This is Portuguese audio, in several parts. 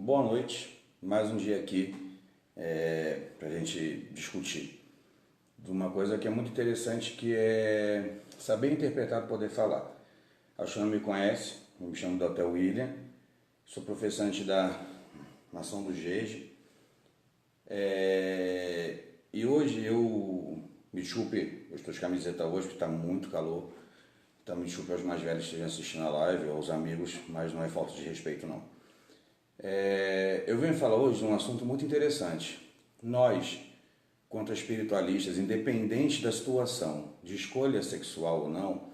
Boa noite, mais um dia aqui para a gente discutir de uma coisa que é muito interessante, que é saber interpretar, poder falar. Acho que não me conhece, eu me chamo Dr. William, sou professante da Nação do Jeje, e hoje me desculpe, eu estou de camiseta hoje porque está muito calor, então me desculpe aos mais velhos que estejam assistindo a live, ou aos amigos, mas não é falta de respeito não. Eu venho falar hoje de um assunto muito interessante. Nós, quanto espiritualistas, independente da situação de escolha sexual ou não,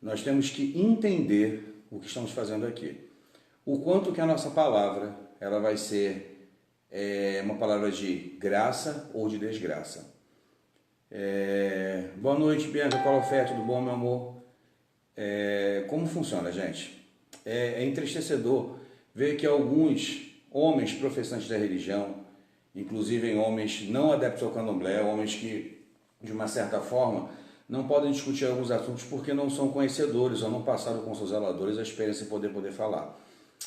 nós temos que entender o que estamos fazendo aqui. O quanto que a nossa palavra ela vai ser uma palavra de graça ou de desgraça. Boa noite, Bianca Colofé, tudo bom, meu amor? Como funciona, gente? É entristecedor ver que alguns homens professantes da religião, inclusive homens não adeptos ao candomblé, homens que, de uma certa forma, não podem discutir alguns assuntos porque não são conhecedores ou não passaram com seus zeladores a experiência de poder falar.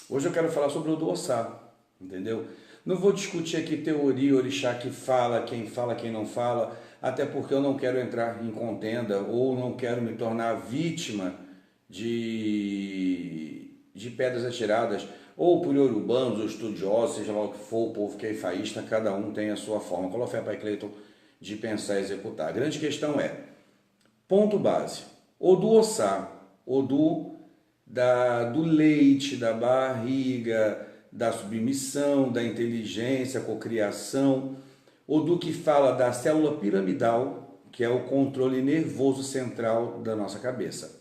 Hoje eu quero falar sobre o Odossá, entendeu? Não vou discutir aqui teoria, orixá que fala, quem não fala, até porque eu não quero entrar em contenda ou não quero me tornar vítima de pedras atiradas, ou por iorubanos, ou estudiosos, seja lá o que for, o povo que é faísta, cada um tem a sua forma. Colofé, Pai Cleiton, de pensar e executar. A grande questão é, ponto base, Odossá, Odu do leite, da barriga, da submissão, da inteligência, cocriação, Odu que fala da célula piramidal, que é o controle nervoso central da nossa cabeça.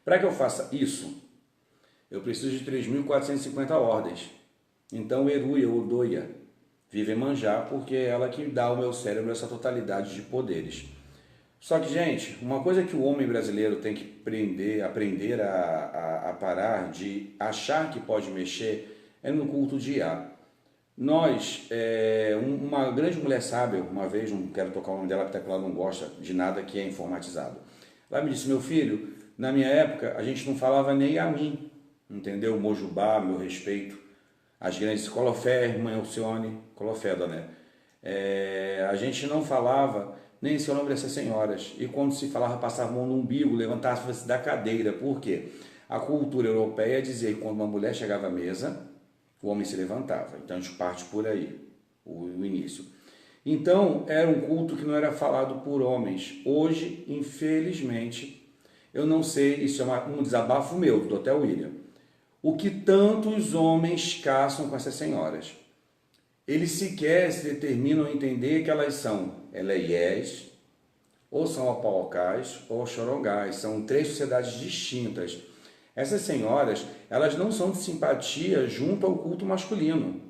Para que eu faça isso, eu preciso de 3.450 ordens. Então, Eruia ou Doia vive Manjá, porque é ela que dá ao meu cérebro essa totalidade de poderes. Só que, gente, uma coisa que o homem brasileiro tem que aprender a parar de achar que pode mexer é no culto de Iá. Nós, uma grande mulher sábia, uma vez, não quero tocar o nome dela porque ela não gosta de nada que é informatizado. Ela me disse, meu filho, na minha época a gente não falava nem a mim. Entendeu? Mojubá, meu respeito. As grandes Colofé, irmã Alcione, Colofé, né? A gente não falava nem seu nome dessas senhoras. E quando se falava, passava a mão no umbigo, levantava-se da cadeira. Por quê? A cultura europeia dizia que quando uma mulher chegava à mesa, o homem se levantava. Então a gente parte por aí, o início. Então era um culto que não era falado por homens. Hoje, infelizmente, eu não sei, isso é um desabafo meu, do Dr. William. O que tantos homens caçam com essas senhoras? Eles sequer se determinam a entender que elas são eleiés, ou são apaucais, ou chorongais. São três sociedades distintas. Essas senhoras, elas não são de simpatia junto ao culto masculino.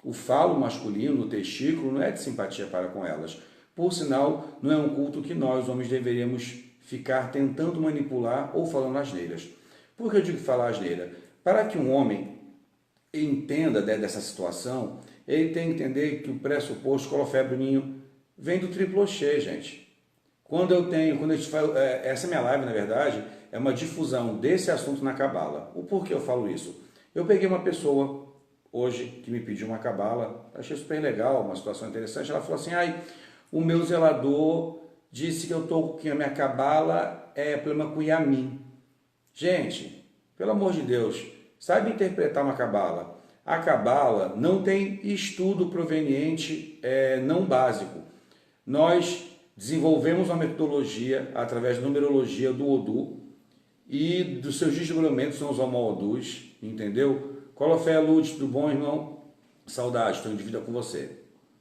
O falo masculino, o testículo, não é de simpatia para com elas. Por sinal, não é um culto que nós, homens, deveríamos ficar tentando manipular ou falando asneiras. Por que eu digo falar asneira? Para que um homem entenda dessa situação, ele tem que entender que o pressuposto Colofé Bruninho vem do triplochê, gente. Quando a gente fala, essa minha live, na verdade, é uma difusão desse assunto na cabala. O porquê eu falo isso? Eu peguei uma pessoa hoje que me pediu uma cabala, achei super legal, uma situação interessante. Ela falou assim: o meu zelador disse que que a minha cabala é problema com Yamin. Gente, pelo amor de Deus, saiba interpretar uma cabala. A cabala não tem estudo proveniente não básico. Nós desenvolvemos uma metodologia através da numerologia do Odu e dos seus desdobramentos são os Homo-Odus, entendeu? Colofé Luz, tudo bom, irmão? Saudade, estou em dívida com você.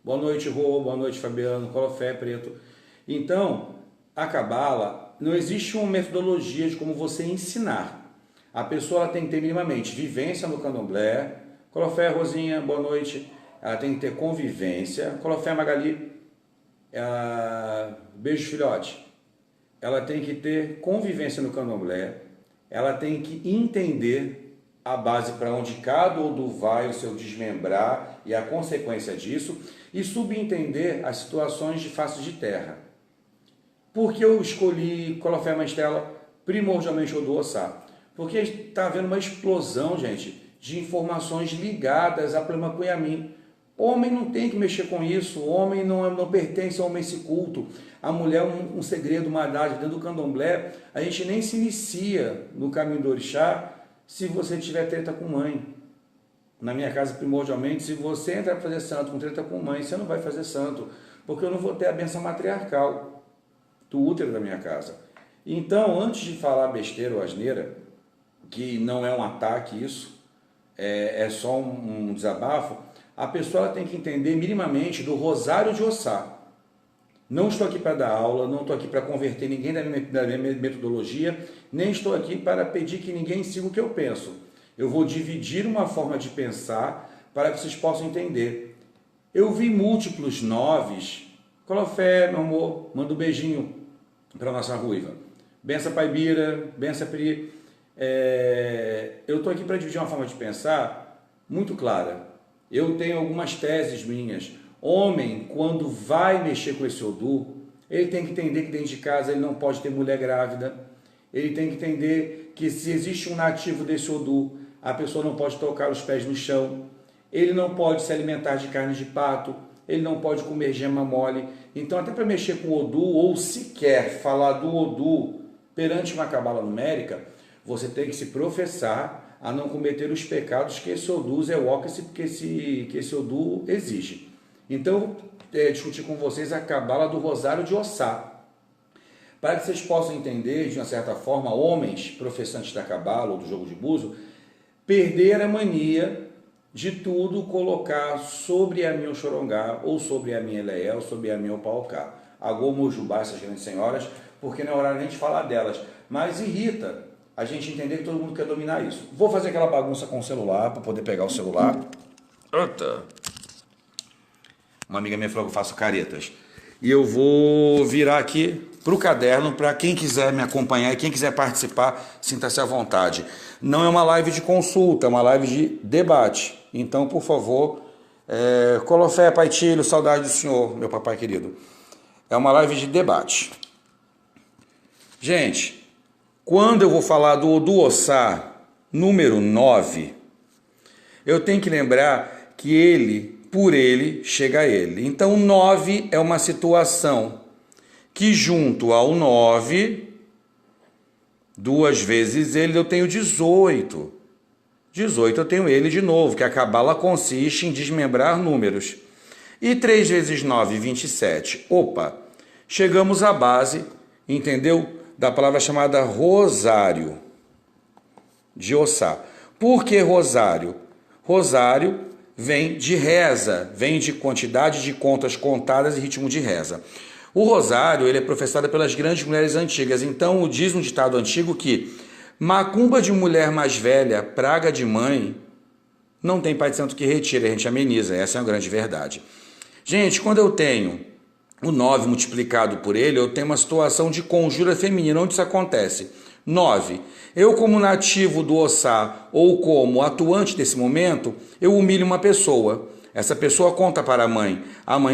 Boa noite, Rô, boa noite, Fabiano, Colofé Preto. Então, a cabala, não existe uma metodologia de como você ensinar. A pessoa ela tem que ter minimamente vivência no candomblé. Colofé, Rosinha, boa noite. Ela tem que ter convivência. Colofé, Magali, beijo, filhote. Ela tem que ter convivência no candomblé. Ela tem que entender a base para onde cada Odu vai, o seu desmembrar e a consequência disso. E subentender as situações de face de terra. Por que eu escolhi Colofé Mastela primordialmente Odossá? Porque está havendo uma explosão, gente, de informações ligadas a problema Cunhamim. Homem não tem que mexer com isso, o homem não pertence ao homem esse culto. A mulher é um segredo, uma dádiva. Dentro do candomblé, a gente nem se inicia no caminho do orixá se você tiver treta com mãe. Na minha casa, primordialmente, se você entrar para fazer santo com treta com mãe, você não vai fazer santo, porque eu não vou ter a bênção matriarcal do útero da minha casa. Então, antes de falar besteira ou asneira, que não é um ataque isso, é só um desabafo, a pessoa tem que entender minimamente do rosário de Ossá. Não estou aqui para dar aula, não estou aqui para converter ninguém da minha metodologia, nem estou aqui para pedir que ninguém siga o que eu penso. Eu vou dividir uma forma de pensar para que vocês possam entender. Eu vi múltiplos noves. Colofé, meu amor, manda um beijinho para a nossa ruiva. Benção Pai Bira, benção Pri. Eu estou aqui para dividir uma forma de pensar muito clara. Eu tenho algumas teses minhas. Homem, quando vai mexer com esse Odu, ele tem que entender que dentro de casa ele não pode ter mulher grávida. Ele tem que entender que se existe um nativo desse Odu, a pessoa não pode tocar os pés no chão. Ele não pode se alimentar de carne de pato. Ele não pode comer gema mole. Então, até para mexer com o Odu, ou sequer falar do Odu perante uma cabala numérica, você tem que se professar a não cometer os pecados que esse Odu que esse Odu exige. Então, discutir com vocês a cabala do Rosário de Ossá, para que vocês possam entender, de uma certa forma, homens professantes da cabala ou do jogo de búzio, perder a mania de tudo colocar sobre a minha Oxorongá, ou sobre a minha Eleel, sobre a minha Opaucá. Agô, Mojubá, essas grandes senhoras, porque não é hora nem de falar delas, mas irrita a gente entender que todo mundo quer dominar isso. Vou fazer aquela bagunça com o celular, para poder pegar o celular. Eita. Uma amiga minha falou que eu faço caretas. E eu vou virar aqui para o caderno, para quem quiser me acompanhar e quem quiser participar, sinta-se à vontade. Não é uma live de consulta, é uma live de debate. Então, por favor, Colofé, Pai Tílio, saudade do senhor, meu papai querido. É uma live de debate. Gente, quando eu vou falar do Odu Ossá, número 9, eu tenho que lembrar que ele, por ele, chega a ele. Então, 9 é uma situação que junto ao 9, 2 vezes ele, eu tenho 18. 18 eu tenho ele de novo, que a cabala consiste em desmembrar números. E 3 vezes 9, 27. Opa, chegamos à base, entendeu? Da palavra chamada rosário de Ossá. Por que rosário? Rosário vem de reza, vem de quantidade de contas contadas e ritmo de reza. O rosário ele é professado pelas grandes mulheres antigas. Então, diz um ditado antigo que macumba de mulher mais velha, praga de mãe, não tem pai de santo que retire, a gente ameniza. Essa é uma grande verdade. Gente, quando eu tenho o 9 multiplicado por ele, eu tenho uma situação de conjura feminina. Onde isso acontece? 9. Eu, como nativo do Ossá, ou como atuante desse momento, eu humilho uma pessoa. Essa pessoa conta para a mãe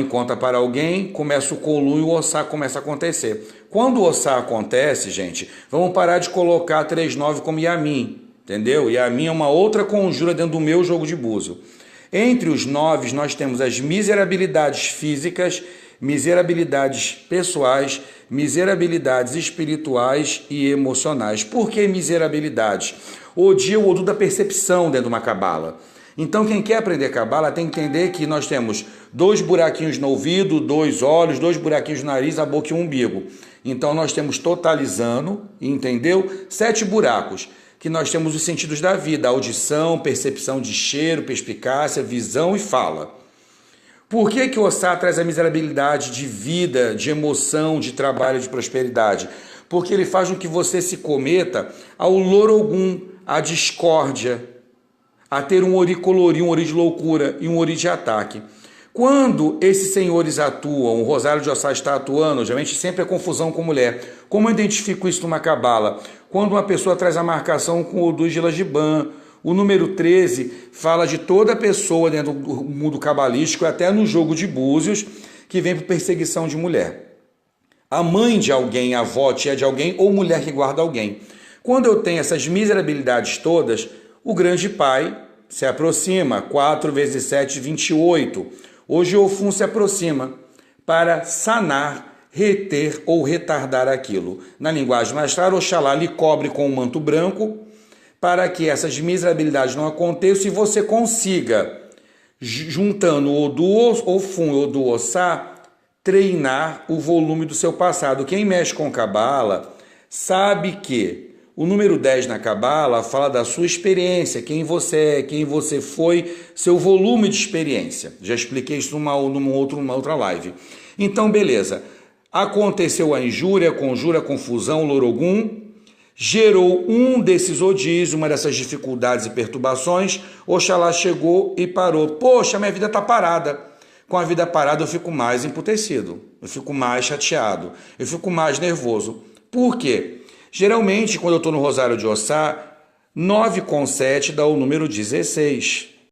conta para alguém, começa o conluio e o Ossá começa a acontecer. Quando o Ossá acontece, gente, vamos parar de colocar 3-9 como Yamin, entendeu? Yamin é uma outra conjura dentro do meu jogo de búzio. Entre os 9, nós temos as miserabilidades físicas, miserabilidades pessoais, miserabilidades espirituais e emocionais. Por que miserabilidades? O dia o Odu da percepção dentro de uma cabala. Então, quem quer aprender cabala tem que entender que nós temos 2 buraquinhos no ouvido, 2 olhos, 2 buraquinhos no nariz, a boca e o umbigo. Então, nós temos totalizando, entendeu? 7 buracos, que nós temos os sentidos da vida: audição, percepção de cheiro, perspicácia, visão e fala. Por que o Ossá traz a miserabilidade de vida, de emoção, de trabalho, de prosperidade? Porque ele faz com que você se cometa ao lorogum, à discórdia, a ter um ori colorido, um ori de loucura e um ori de ataque. Quando esses senhores atuam, o Rosário de Ossá está atuando, geralmente sempre é confusão com mulher. Como eu identifico isso numa cabala? Quando uma pessoa traz a marcação com o Odu de Lagiban. O número 13 fala de toda pessoa dentro do mundo cabalístico, até no jogo de búzios, que vem por perseguição de mulher. A mãe de alguém, a avó, tia de alguém, ou mulher que guarda alguém. Quando eu tenho essas miserabilidades todas, o grande pai se aproxima. 4 vezes 7, 28. Hoje Ofum se aproxima para sanar, reter ou retardar aquilo. Na linguagem mais clara, Oxalá lhe cobre com um manto branco para que essas miserabilidades não aconteçam e você consiga, juntando o do Ofum e o do Ossá, treinar o volume do seu passado. Quem mexe com Cabala sabe que o número 10 na Cabala fala da sua experiência, quem você é, quem você foi, seu volume de experiência. Já expliquei isso numa outra live. Então, beleza. Aconteceu a injúria, conjura, confusão, lorogum, gerou um desses odis, uma dessas dificuldades e perturbações. Oxalá chegou e parou. Poxa, minha vida está parada. Com a vida parada eu fico mais emputecido, eu fico mais chateado, eu fico mais nervoso. Por quê? Geralmente, quando eu estou no Rosário de Ossá, 9 com 7 dá o número 16.